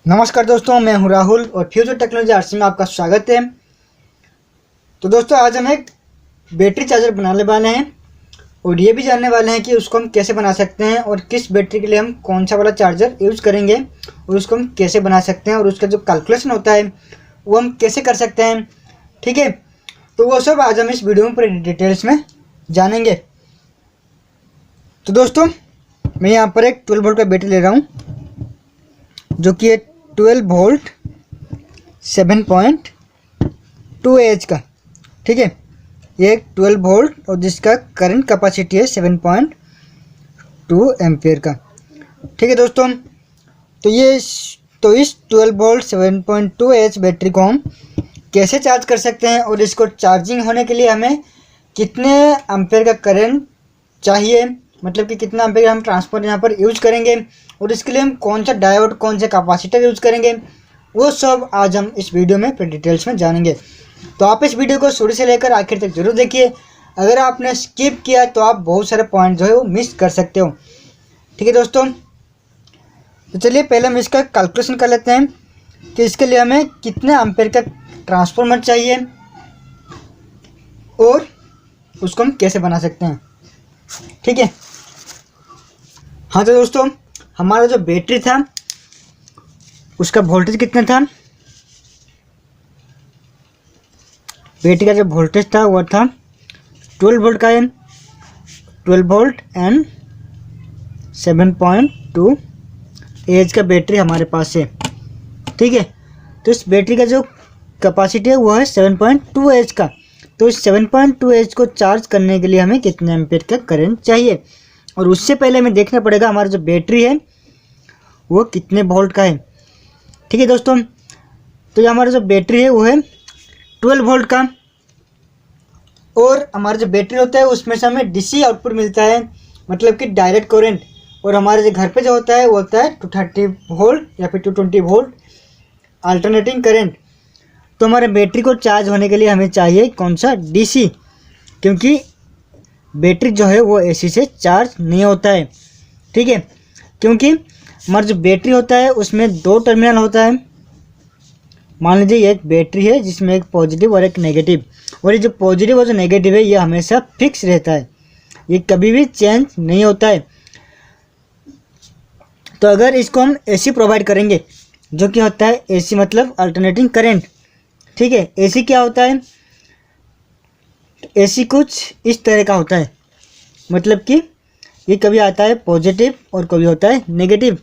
नमस्कार दोस्तों, मैं हूं राहुल और फ्यूचर टेक्नोलॉजी आरसी में आपका स्वागत है। तो दोस्तों, आज हम एक बैटरी चार्जर बनाने वाले हैं और ये भी जानने वाले हैं कि उसको हम कैसे बना सकते हैं और किस बैटरी के लिए हम कौन सा वाला चार्जर यूज़ करेंगे और उसको हम कैसे बना सकते हैं और उसका जो कैलकुलेशन होता है वो हम कैसे कर सकते हैं। ठीक है, तो वो सब आज हम इस वीडियो में पूरे डिटेल्स में जानेंगे। तो दोस्तों, मैं यहाँ पर एक 12 वोल्ट का बैटरी ले रहा हूँ जो कि 12 वोल्ट 7.2 एच का। ठीक है, ये 12 वोल्ट और जिसका करंट कैपेसिटी है 7.2 एम्पियर का। ठीक है दोस्तों, तो इस 12 वोल्ट 7.2 एच बैटरी को हम कैसे चार्ज कर सकते हैं और इसको चार्जिंग होने के लिए हमें कितने एम्पियर का करंट चाहिए, मतलब कि कितना एम्पियर हम ट्रांसफार्मर यहाँ पर यूज़ करेंगे और इसके लिए हम कौन सा डायोड कौन सा कैपेसिटर यूज़ करेंगे, वो सब आज हम इस वीडियो में पूरी डिटेल्स में जानेंगे। तो आप इस वीडियो को शुरू से लेकर आखिर तक जरूर देखिए। अगर आपने स्किप किया तो आप बहुत सारे पॉइंट जो है वो मिस कर सकते हो। ठीक है दोस्तों, तो चलिए पहले हम इसका कैलकुलेशन कर लेते हैं कि इसके लिए हमें कितने एम्पियर का ट्रांसफार्मर चाहिए और उसको हम कैसे बना सकते हैं। ठीक है, हाँ तो दोस्तों, हमारा जो बैटरी था उसका वोल्टेज कितना था। बैटरी का जो वोल्टेज था वो था 12 वोल्ट का है, 12 वोल्ट एंड 7.2 एच का बैटरी हमारे पास है। ठीक है, तो इस बैटरी का जो कैपेसिटी है वो है 7.2 एच का। तो इस 7.2 एच को चार्ज करने के लिए हमें कितने एम्पियर का करंट चाहिए और उससे पहले हमें देखना पड़ेगा हमारा जो बैटरी है वो कितने वोल्ट का है। ठीक है दोस्तों, तो ये हमारा जो बैटरी है वो है 12 वोल्ट का और हमारा जो बैटरी होता है उसमें से हमें डीसी आउटपुट मिलता है, मतलब कि डायरेक्ट करंट। और हमारे जो घर पे जो होता है वो होता है 230 वोल्ट या फिर 220 वोल्ट अल्टरनेटिंग करंट। तो हमारे बैटरी को चार्ज होने के लिए हमें चाहिए कौन सा, डीसी, क्योंकि बैटरी जो है वो एसी से चार्ज नहीं होता है। ठीक है, क्योंकि हमारा जो बैटरी होता है उसमें दो टर्मिनल होता है। मान लीजिए एक बैटरी है जिसमें एक पॉजिटिव और एक नेगेटिव, और ये जो पॉजिटिव और जो नेगेटिव है ये हमेशा फिक्स रहता है, ये कभी भी चेंज नहीं होता है। तो अगर इसको हम एसी प्रोवाइड करेंगे, जो कि होता है एसी मतलब अल्टरनेटिंग करंट। ठीक है, एसी क्या होता है, एसी कुछ इस तरह का होता है, मतलब कि ये कभी आता है पॉजिटिव और कभी होता है नेगेटिव।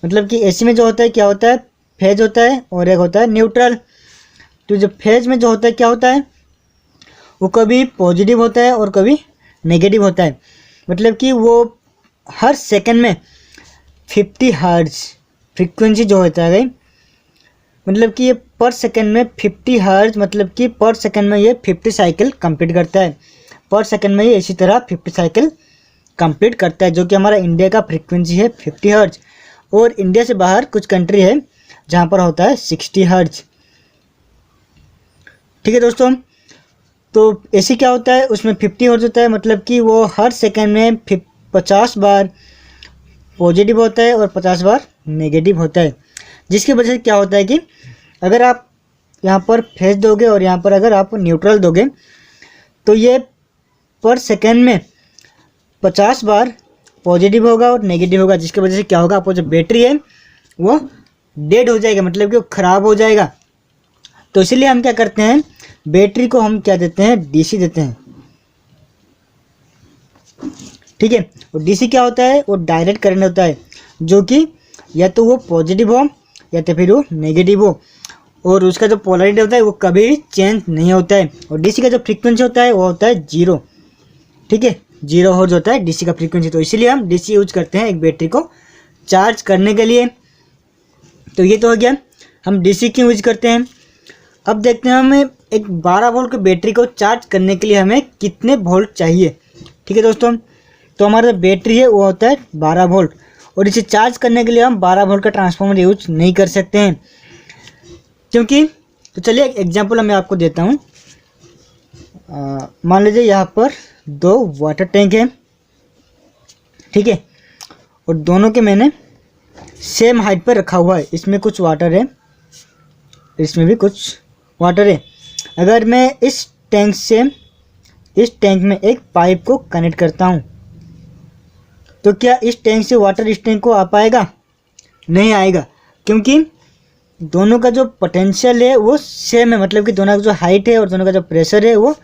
मतलब कि एसी में जो होता है क्या होता है, फेज होता है और एक होता है न्यूट्रल। तो जो फेज में जो होता है क्या होता है, वो कभी पॉजिटिव होता है और कभी नेगेटिव होता है। मतलब कि वो हर सेकंड में 50 हर्ट्ज फ्रीक्वेंसी जो होता है, मतलब कि ये पर सेकंड में 50 हर्ट्ज, मतलब कि पर सेकंड में ये 50 साइकिल कंप्लीट करता है। पर सेकंड में ये इसी तरह 50 साइकिल कंप्लीट करता है, जो कि हमारा इंडिया का फ्रीक्वेंसी है 50 हर्ट्ज। और इंडिया से बाहर कुछ कंट्री है जहाँ पर होता है 60 हर्ट्ज। ठीक है दोस्तों, तो एसी क्या होता है, उसमें 50 हर्ट्ज होता है, मतलब कि वो हर सेकंड में 50 बार पॉजिटिव होता है और 50 बार नेगेटिव होता है। जिसकी वजह से क्या होता है कि अगर आप यहाँ पर फेज दोगे और यहाँ पर अगर आप न्यूट्रल दोगे तो ये पर सेकंड में 50 बार पॉजिटिव होगा और नेगेटिव होगा, जिसकी वजह से क्या होगा, आपको जो बैटरी है वो डेड हो जाएगा, मतलब कि वो ख़राब हो जाएगा। तो इसीलिए हम क्या करते हैं, बैटरी को हम क्या देते हैं, डीसी देते हैं। ठीक है, और डीसी क्या होता है, वो डायरेक्ट करंट होता है, जो कि या तो वो पॉजिटिव हो या तो फिर वो नेगेटिव हो, और उसका जो पोलरिटी होता है वो कभी चेंज नहीं होता है। और डीसी का जो फ्रीक्वेंसी होता है वो होता है 0। ठीक है, 0 हर्ट्ज होता है डीसी का फ्रीक्वेंसी। तो इसीलिए हम डीसी यूज करते हैं एक बैटरी को चार्ज करने के लिए। तो ये तो हो गया हम डीसी क्यों यूज करते हैं। अब देखते हैं हमें एक 12 वोल्ट की बैटरी को चार्ज करने के लिए हमें कितने वोल्ट चाहिए। ठीक है दोस्तों, तो हमारा बैटरी है वो होता है 12 वोल्ट और इसे चार्ज करने के लिए हम 12 वोल्ट का ट्रांसफार्मर यूज नहीं कर सकते हैं, क्योंकि तो चलिए एक एग्जांपल मैं आपको देता हूँ। मान लीजिए यहाँ पर 2 वाटर टैंक है। ठीक है, और दोनों के मैंने सेम हाइट पर रखा हुआ है, इसमें कुछ वाटर है, इसमें भी कुछ वाटर है। अगर मैं इस टैंक से इस टैंक में एक पाइप को कनेक्ट करता हूँ तो क्या इस टैंक से वाटर इस टैंक को आ पाएगा? नहीं आएगा, क्योंकि दोनों का जो पोटेंशियल है वो सेम है, मतलब कि दोनों का जो हाइट है और दोनों का जो प्रेशर है वो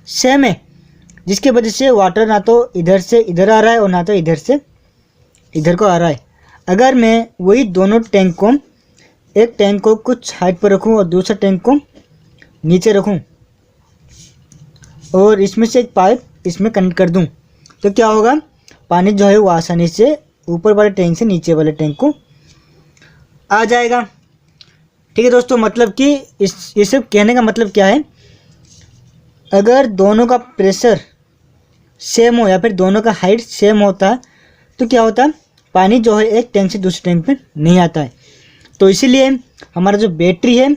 सेम है, जिसकी वजह से वाटर ना तो इधर से इधर आ रहा है और ना तो इधर से इधर को आ रहा है। अगर मैं वही दोनों टैंक को, एक टैंक को कुछ हाइट पर रखूं और दूसरा टैंक को नीचे रखूं और इसमें से एक पाइप इसमें कनेक्ट कर दूं, तो क्या होगा, पानी जो है वो आसानी से ऊपर वाले टैंक से नीचे वाले टैंक को आ जाएगा। ठीक है दोस्तों, मतलब कि ये सब कहने का मतलब क्या है, अगर दोनों का प्रेशर सेम हो या फिर दोनों का हाइट सेम होता है तो क्या होता है, पानी जो है एक टैंक से दूसरे टैंक में नहीं आता है। तो इसीलिए हमारा जो बैटरी है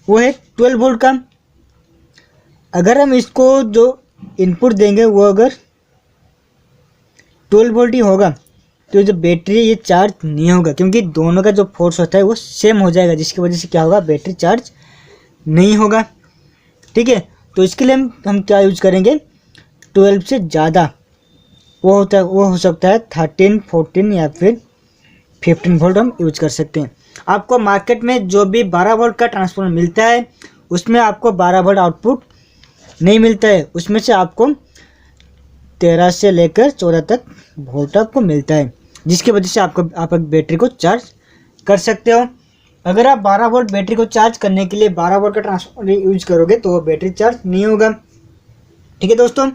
वो है 12 वोल्ट का। अगर हम इसको जो इनपुट देंगे वो अगर 12 वोल्ट ही होगा तो जो बैटरी है ये चार्ज नहीं होगा, क्योंकि दोनों का जो फोर्स होता है वो सेम हो जाएगा, जिसकी वजह से क्या होगा, बैटरी चार्ज नहीं होगा। ठीक है, तो इसके लिए हम क्या यूज करेंगे, 12 से ज़्यादा वो हो सकता है 13, 14 या फिर 15 वोल्ट हम यूज कर सकते हैं। आपको मार्केट में जो भी 12 वोल्ट का ट्रांसफार्मर मिलता है उसमें आपको 12 वोल्ट आउटपुट नहीं मिलता है, उसमें से आपको 13 से लेकर 14 तक वोल्ट आपको मिलता है, जिसकी वजह से आप बैटरी को चार्ज कर सकते हो। अगर आप 12 वोल्ट बैटरी को चार्ज करने के लिए 12 वोल्ट का ट्रांसफार्मर यूज करोगे तो वो बैटरी चार्ज नहीं होगा। ठीक है दोस्तों,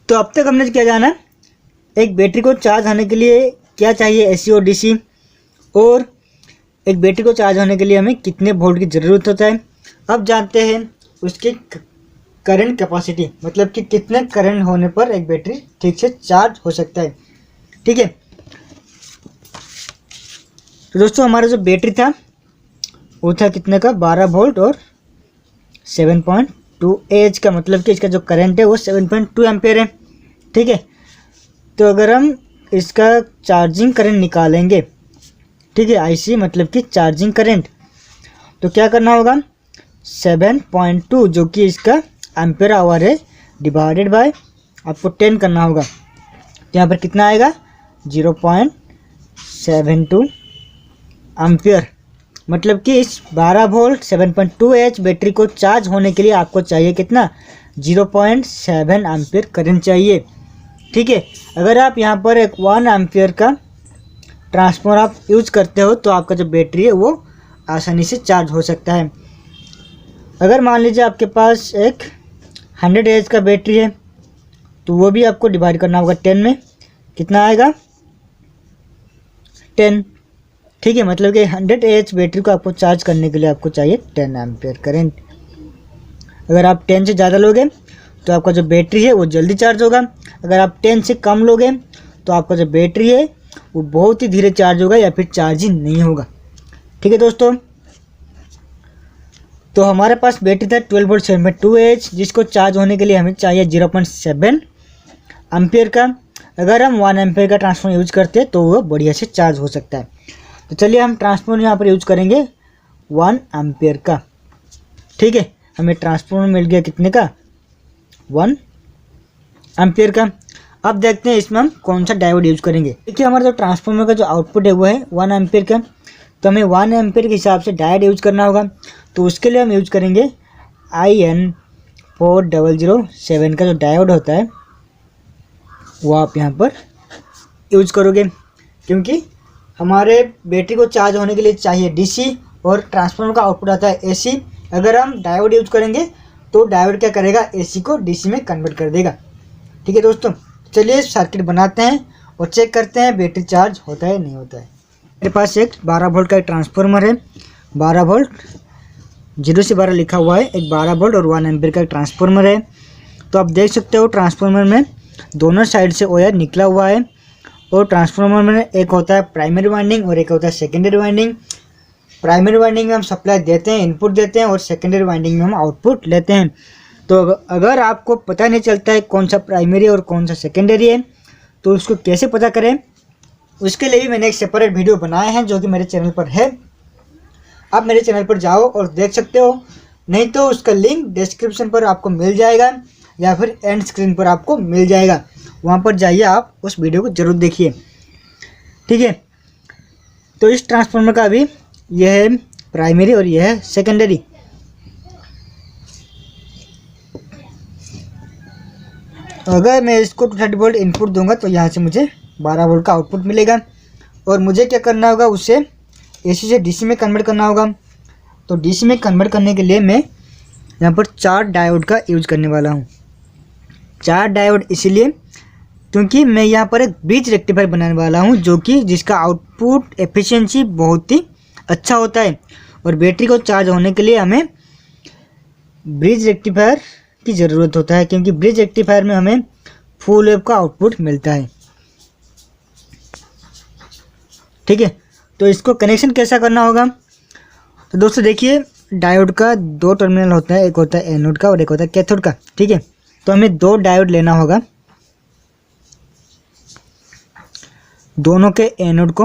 तो अब तक हमने क्या जाना, एक बैटरी को चार्ज होने के लिए क्या चाहिए, एसी और डीसी, और एक बैटरी को चार्ज होने के लिए हमें कितने वोल्ट की ज़रूरत होता है। अब जानते हैं उसकी करंट कैपेसिटी, मतलब कि कितने करंट होने पर एक बैटरी ठीक से चार्ज हो सकता है। ठीक है, तो दोस्तों हमारा जो बैटरी था वो था कितने का, 12 वोल्ट और 7.2 एच का, मतलब कि इसका जो करंट है वो 7.2 एम्पेयर है। ठीक है, तो अगर हम इसका चार्जिंग करंट निकालेंगे, ठीक है, आईसी मतलब कि चार्जिंग करंट, तो क्या करना होगा, 7.2 जो कि इसका एम्पेयर आवर है डिवाइडेड बाय आपको 10 करना होगा, तो यहाँ पर कितना आएगा, 0.72 एम्पियर। मतलब कि इस 12 वोल्ट 7.2 एच बैटरी को चार्ज होने के लिए आपको चाहिए कितना, 0.7 एम्पियर करंट चाहिए। ठीक है, अगर आप यहाँ पर एक 1 एम्पियर का ट्रांसफार्मर आप यूज करते हो तो आपका जो बैटरी है वो आसानी से चार्ज हो सकता है। अगर मान लीजिए आपके पास एक 100 एच का बैटरी है तो वो भी आपको डिवाइड करना होगा 10 में, कितना आएगा, 10। ठीक है, मतलब कि 100 एच बैटरी को आपको चार्ज करने के लिए आपको चाहिए 10 एम्पियर करंट। अगर आप 10 से ज़्यादा लोगे तो आपका जो बैटरी है वो जल्दी चार्ज होगा, अगर आप 10 से कम लोगे तो आपका जो बैटरी है वो बहुत ही धीरे चार्ज होगा या फिर चार्ज ही नहीं होगा। ठीक है दोस्तों, तो हमारे पास बैटरी था 12 वोल्ट 7.2 एच, जिसको चार्ज होने के लिए हमें चाहिए 0.7 एम्पियर का। अगर हम 1 एम्पियर का ट्रांसफार्मर यूज करते हैं तो वो बढ़िया से चार्ज हो सकता है। तो चलिए हम ट्रांसफार्मर यहाँ पर यूज करेंगे 1 एम्पियर का। ठीक है, हमें ट्रांसफार्मर मिल गया कितने का, 1 एम्पियर का। अब देखते हैं इसमें हम कौन सा डायोड यूज करेंगे। देखिए हमारा जो ट्रांसफार्मर का जो आउटपुट है वो है 1 एम्पियर का, तो हमें 1 एम्पियर के हिसाब से डायोड यूज करना होगा। तो उसके लिए हम यूज करेंगे IN4007 का जो डायोड होता है वो आप यहाँ पर यूज करोगे, क्योंकि हमारे बैटरी को चार्ज होने के लिए चाहिए डीसी और ट्रांसफार्मर का आउटपुट आता है एसी। अगर हम डायोड यूज करेंगे तो डायोड क्या करेगा, एसी को डीसी में कन्वर्ट कर देगा। ठीक है दोस्तों, चलिए सर्किट बनाते हैं और चेक करते हैं बैटरी चार्ज होता है नहीं होता है। मेरे पास एक 12 वोल्ट का एक ट्रांसफार्मर है, 12 वोल्ट 0 से 12 लिखा हुआ है, एक 12 वोल्ट और 1 एम्पियर का एक ट्रांसफार्मर है। तो आप देख सकते हो ट्रांसफार्मर में दोनों साइड से वायर निकला हुआ है, और ट्रांसफार्मर में एक होता है प्राइमरी वाइंडिंग और एक होता है सेकेंडरी वाइंडिंग। प्राइमरी वाइंडिंग में हम सप्लाई देते हैं, इनपुट देते हैं, और सेकेंडरी वाइंडिंग में हम आउटपुट लेते हैं। तो अगर आपको पता नहीं चलता है कौन सा प्राइमरी और कौन सा सेकेंडरी है तो उसको कैसे पता करें, उसके लिए भी मैंने एक सेपरेट वीडियो बनाए हैं जो कि मेरे चैनल पर है। आप मेरे चैनल पर जाओ और देख सकते हो, नहीं तो उसका लिंक डिस्क्रिप्शन पर आपको मिल जाएगा या फिर एंड स्क्रीन पर आपको मिल जाएगा। वहाँ पर जाइए, आप उस वीडियो को ज़रूर देखिए, ठीक है। तो इस ट्रांसफार्मर का भी यह है प्राइमरी और यह है सेकेंडरी। अगर मैं इसको 230 वोल्ट इनपुट दूंगा तो यहाँ से मुझे 12 वोल्ट का आउटपुट मिलेगा और मुझे क्या करना होगा, उसे एसी से डीसी में कन्वर्ट करना होगा। तो डीसी में कन्वर्ट करने के लिए मैं यहाँ पर 4 डायोड का यूज करने वाला हूँ। 4 डायोड इसलिए क्योंकि मैं यहाँ पर एक ब्रिज रेक्टिफायर बनाने वाला हूँ जो कि जिसका आउटपुट एफिशिएंसी बहुत ही अच्छा होता है। और बैटरी को चार्ज होने के लिए हमें ब्रिज रेक्टिफायर की ज़रूरत होता है, क्योंकि ब्रिज रेक्टिफायर में हमें फुल वेव का आउटपुट मिलता है, ठीक है। तो इसको कनेक्शन कैसा करना होगा, तो दोस्तों देखिए, डायोड का 2 टर्मिनल होता है, एक होता है एनोड का और एक होता है कैथोड का, ठीक है। तो हमें 2 डायोड लेना होगा, दोनों के एनोड को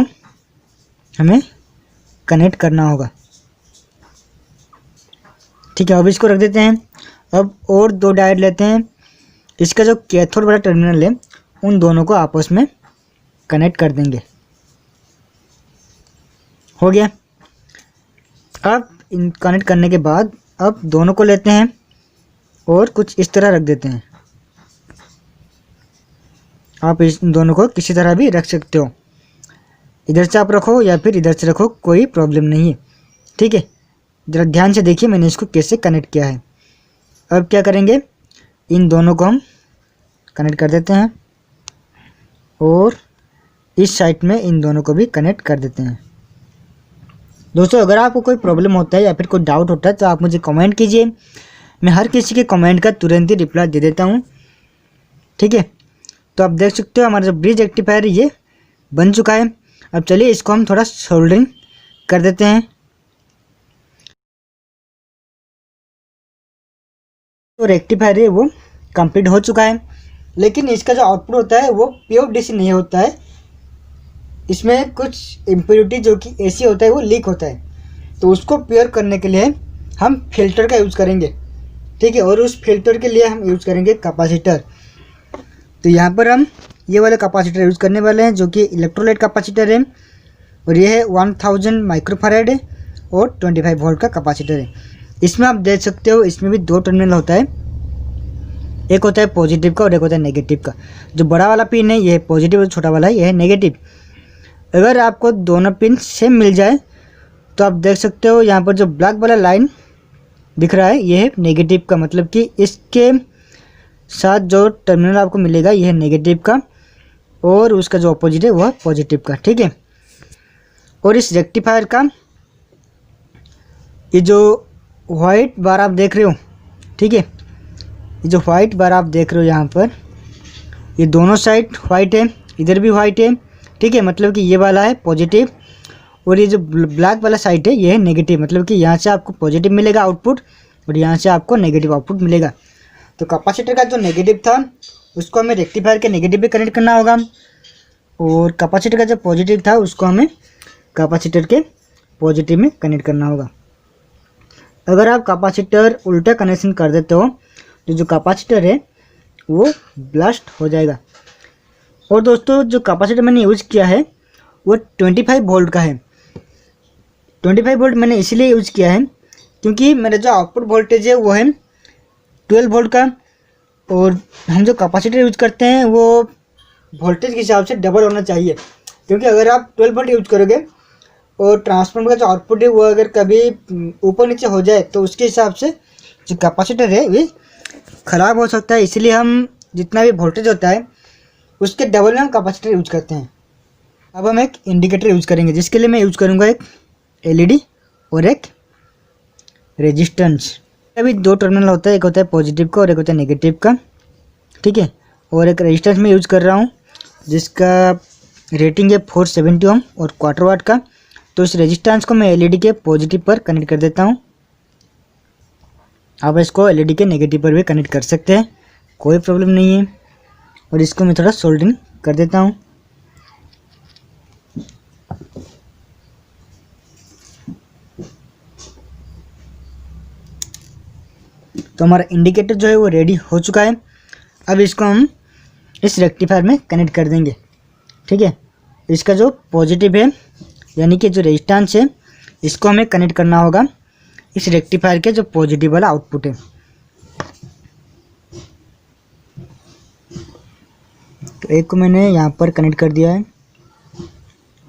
हमें कनेक्ट करना होगा, ठीक है। अब इसको रख देते हैं। अब और 2 डायोड लेते हैं, इसका जो कैथोड वाला टर्मिनल है उन दोनों को आपस में कनेक्ट कर देंगे, हो गया। अब इन कनेक्ट करने के बाद अब दोनों को लेते हैं और कुछ इस तरह रख देते हैं। आप इस दोनों को किसी तरह भी रख सकते हो, इधर से आप रखो या फिर इधर से रखो, कोई प्रॉब्लम नहीं है, ठीक है। ज़रा ध्यान से देखिए मैंने इसको कैसे कनेक्ट किया है। अब क्या करेंगे, इन दोनों को हम कनेक्ट कर देते हैं और इस साइड में इन दोनों को भी कनेक्ट कर देते हैं। दोस्तों अगर आपको कोई प्रॉब्लम होता है या फिर कोई डाउट होता है तो आप मुझे कमेंट कीजिए, मैं हर किसी के कमेंट का तुरंत ही रिप्लाई दे देता हूँ, ठीक है। तो आप देख सकते हो हमारा जो ब्रिज रेक्टिफायर ये बन चुका है। अब चलिए इसको हम थोड़ा सोल्डरिंग कर देते हैं। तो रेक्टिफायर है वो कंप्लीट हो चुका है, लेकिन इसका जो आउटपुट होता है वो प्योर डीसी नहीं होता है, इसमें कुछ इम्प्योरिटी जो कि एसी होता है वो लीक होता है। तो उसको प्योर करने के लिए हम फिल्टर का यूज़ करेंगे, ठीक है। और उस फिल्टर के लिए हम यूज़ करेंगे कैपेसिटर। तो यहाँ पर हम ये वाले कैपेसिटर यूज़ करने वाले हैं जो कि इलेक्ट्रोलाइट कैपेसिटर है और ये है 1000 माइक्रोफैराड है और 25 वोल्ट का कैपेसिटर है। इसमें आप देख सकते हो इसमें भी 2 टर्मिनल होता है, एक होता है पॉजिटिव का और एक होता है नेगेटिव का। जो बड़ा वाला पिन है ये है पॉजिटिव और छोटा वाला ये है नेगेटिव। अगर आपको दोनों पिन सेम मिल जाए तो आप देख सकते हो यहाँ पर जो ब्लैक वाला लाइन दिख रहा है ये है नेगेटिव का, मतलब कि इसके साथ जो टर्मिनल आपको मिलेगा ये है नेगेटिव का और उसका जो अपोजिट है वो है पॉजिटिव का, ठीक है। और इस रेक्टिफायर का ये जो वाइट बार आप देख रहे हो, ठीक है, ये जो वाइट बार आप देख रहे हो यहाँ पर ये दोनों साइड वाइट है, इधर भी वाइट है, ठीक है। मतलब कि ये वाला है पॉजिटिव और ये जो ब्लैक वाला साइड है ये है नेगेटिव, मतलब कि यहाँ से आपको पॉजिटिव मिलेगा आउटपुट और यहाँ से आपको नेगेटिव आउटपुट मिलेगा। तो कैपेसिटर का जो नेगेटिव था उसको हमें रेक्टिफायर के नेगेटिव में कनेक्ट करना होगा और कैपेसिटर का जो पॉजिटिव था उसको हमें कैपेसिटर के पॉजिटिव में कनेक्ट करना होगा। अगर आप कैपेसिटर उल्टा कनेक्शन कर देते हो तो जो कैपेसिटर है वो ब्लास्ट हो जाएगा। और दोस्तों जो कैपेसिटर मैंने यूज़ किया है वो 25 वोल्ट का है। 25 वोल्ट मैंने इसलिए यूज़ किया है क्योंकि मेरा जो आउटपुट वोल्टेज है वो है 12 वोल्ट का और हम जो कैपेसिटर यूज़ करते हैं वो वोल्टेज के हिसाब से डबल होना चाहिए, क्योंकि अगर आप 12 वोल्ट यूज़ करोगे और ट्रांसफार्मर का जो आउटपुट है वो अगर कभी ऊपर नीचे हो जाए तो उसके हिसाब से जो कैपेसिटर है वो ख़राब हो सकता है। इसलिए हम जितना भी वोल्टेज होता है उसके डबल में हम कैपेसिटर यूज़ करते हैं। अब हम एक इंडिकेटर यूज़ करेंगे जिसके लिए मैं यूज़ करूँगा एक एलईडी और एक रेजिस्टेंस। अभी 2 टर्मिनल होता है, एक होता है पॉजिटिव का और एक होता है नेगेटिव का, ठीक है। और एक रेजिस्टेंस में यूज़ कर रहा हूँ जिसका रेटिंग है 470 ओम और क्वार्टर वाट का। तो इस रेजिस्टेंस को मैं एलईडी के पॉजिटिव पर कनेक्ट कर देता हूँ। आप इसको एलईडी के नेगेटिव पर भी कनेक्ट कर सकते हैं, कोई प्रॉब्लम नहीं है। और इसको मैं थोड़ा सोल्डरिंग कर देता हूँ। तो हमारा इंडिकेटर जो है वो रेडी हो चुका है। अब इसको हम इस रेक्टिफायर में कनेक्ट कर देंगे। ठीक है, इसका जो पॉजिटिव है यानी कि जो रेजिस्टेंस है इसको हमें कनेक्ट करना होगा इस रेक्टिफायर के जो पॉजिटिव वाला आउटपुट है। तो एक को मैंने यहाँ पर कनेक्ट कर दिया है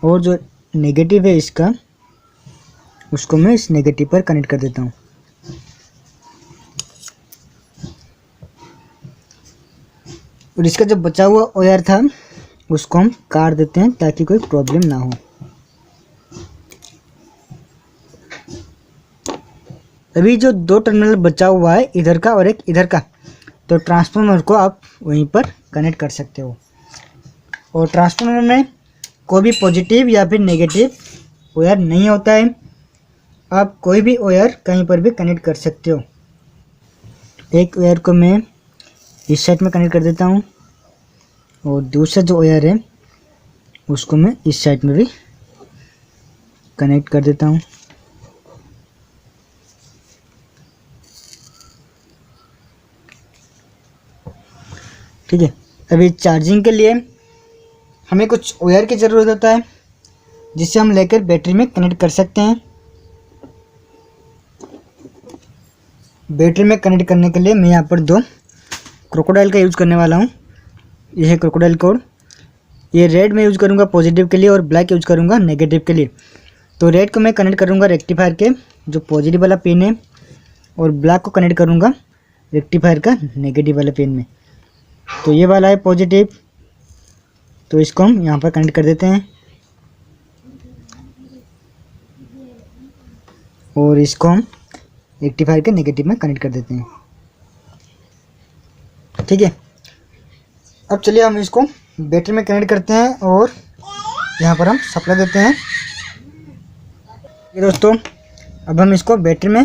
और जो नेगेटिव है इसका उसको मैं इस नेगेटिव पर कनेक्ट कर देता हूँ। और इसका जो बचा हुआ वायर था उसको हम काट देते हैं ताकि कोई प्रॉब्लम ना हो। अभी जो 2 टर्मिनल बचा हुआ है इधर का और एक इधर का, तो ट्रांसफार्मर को आप वहीं पर कनेक्ट कर सकते हो। और ट्रांसफार्मर में कोई भी पॉजिटिव या फिर नेगेटिव वायर नहीं होता है, आप कोई भी वायर कहीं पर भी कनेक्ट कर सकते हो। एक वायर को मैं इस साइड में कनेक्ट कर देता हूँ और दूसरा जो वायर है उसको मैं इस साइड में भी कनेक्ट कर देता हूँ। ठीक है, अभी चार्जिंग के लिए हमें कुछ वायर की ज़रूरत होता है जिससे हम लेकर बैटरी में कनेक्ट कर सकते हैं। बैटरी में कनेक्ट करने के लिए मैं यहाँ पर 2 क्रोकोडाइल का यूज़ करने वाला हूँ। यह है क्रोकोडाइल कोड। ये रेड में यूज़ करूँगा पॉजिटिव के लिए और ब्लैक यूज़ करूँगा नेगेटिव के लिए। तो रेड को मैं कनेक्ट करूँगा रेक्टिफायर के जो पॉजिटिव वाला पिन है और ब्लैक को कनेक्ट करूँगा रेक्टिफायर का नेगेटिव वाले पिन में। तो ये वाला है पॉजिटिव, तो इसको हम यहाँ पर कनेक्ट कर देते हैं और इसको हम रेक्टिफायर के नेगेटिव में कनेक्ट कर देते हैं। ठीक है, अब चलिए हम इसको बैटरी में कनेक्ट करते हैं और यहाँ पर हम सप्लाई देते हैं। ये दोस्तों, अब हम इसको बैटरी में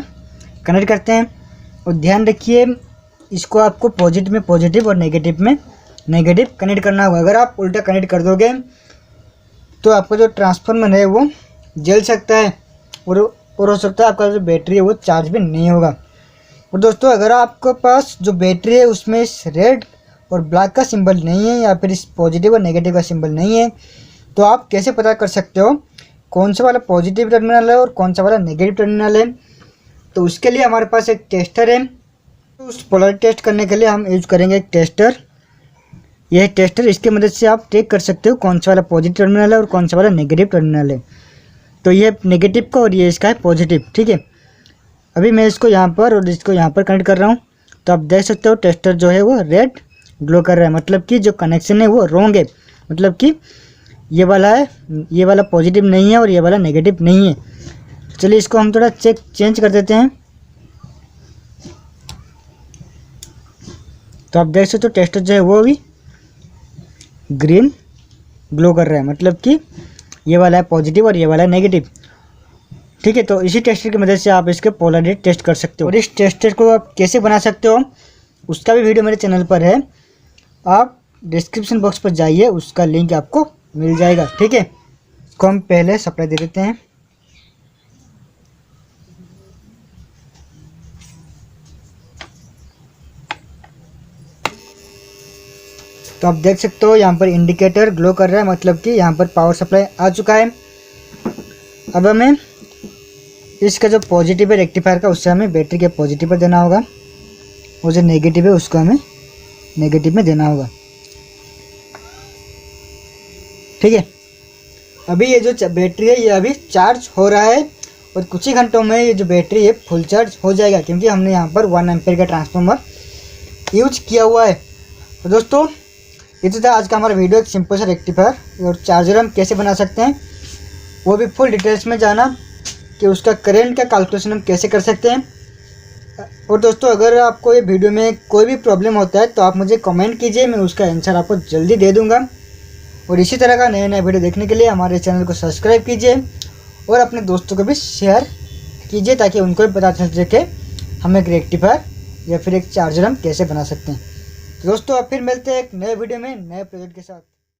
कनेक्ट करते हैं और ध्यान रखिए इसको आपको पॉजिटिव में पॉजिटिव और नेगेटिव में नेगेटिव कनेक्ट करना होगा। अगर आप उल्टा कनेक्ट कर दोगे तो आपका जो ट्रांसफार्मर है वो जल सकता है और हो सकता है आपका जो बैटरी है वो चार्ज भी नहीं होगा। और दोस्तों, अगर आपके पास जो बैटरी है उसमें इस रेड और ब्लैक का सिंबल नहीं है या फिर इस पॉजिटिव और नेगेटिव का सिंबल नहीं है, तो आप कैसे पता कर सकते हो कौन सा वाला पॉजिटिव टर्मिनल है और कौन सा वाला नेगेटिव टर्मिनल है? तो उसके लिए हमारे पास एक टेस्टर है। तो उस पोलैरिटी टेस्ट करने के लिए हम यूज़ करेंगे एक टेस्टर। यह टेस्टर, इसकी मदद से आप चेक कर सकते हो कौन सा वाला पॉजिटिव टर्मिनल है और कौन सा वाला नेगेटिव टर्मिनल है। तो ये नेगेटिव का और ये इसका है पॉजिटिव। ठीक है, अभी मैं इसको यहाँ पर और इसको यहाँ पर कनेक्ट कर रहा हूँ। तो आप देख सकते हो टेस्टर जो है वो रेड ग्लो कर रहा है, मतलब कि जो कनेक्शन है वो रॉन्ग है, मतलब कि ये वाला है, ये वाला पॉजिटिव नहीं है और ये वाला नेगेटिव नहीं है। चलिए इसको हम थोड़ा चेंज कर देते हैं। तो आप देख सकते हो टेस्टर जो है वो भी ग्रीन ग्लो कर रहा है, मतलब कि ये वाला है पॉजिटिव और ये वाला है नेगेटिव। ठीक है, तो इसी टेस्टर की मदद से आप इसके पोलैरिटी टेस्ट कर सकते हो। और इस टेस्टर को आप कैसे बना सकते हो उसका भी वीडियो मेरे चैनल पर है, आप डिस्क्रिप्शन बॉक्स पर जाइए, उसका लिंक आपको मिल जाएगा। ठीक है, इसको हम पहले सप्लाई दे देते हैं। तो आप देख सकते हो यहाँ पर इंडिकेटर ग्लो कर रहा है, मतलब कि यहाँ पर पावर सप्लाई आ चुका है। अब हमें इसका जो पॉजिटिव है रेक्टिफायर का उससे हमें बैटरी के पॉजिटिव पर देना होगा और जो नेगेटिव है उसको हमें नेगेटिव में देना होगा। ठीक है, अभी ये जो बैटरी है ये अभी चार्ज हो रहा है और कुछ ही घंटों में ये जो बैटरी है फुल चार्ज हो जाएगा, क्योंकि हमने यहाँ पर 1 एम्पीयर का ट्रांसफार्मर यूज किया हुआ है। तो दोस्तों, ये तो था आज का हमारा वीडियो, एक सिंपल सा रेक्टिफायर और चार्जर हम कैसे बना सकते हैं, वो भी फुल डिटेल्स में जाना कि उसका करंट का कैलकुलेशन हम कैसे कर सकते हैं। और दोस्तों, अगर आपको ये वीडियो में कोई भी प्रॉब्लम होता है तो आप मुझे कमेंट कीजिए, मैं उसका आंसर आपको जल्दी दे दूंगा। और इसी तरह का नया वीडियो देखने के लिए हमारे चैनल को सब्सक्राइब कीजिए और अपने दोस्तों को भी शेयर कीजिए ताकि उनको भी पता चल सके हम एक रेक्टिफायर या फिर एक चार्जर हम कैसे बना सकते हैं। तो दोस्तों, अब फिर मिलते हैं एक नए वीडियो में नए प्रोजेक्ट के साथ।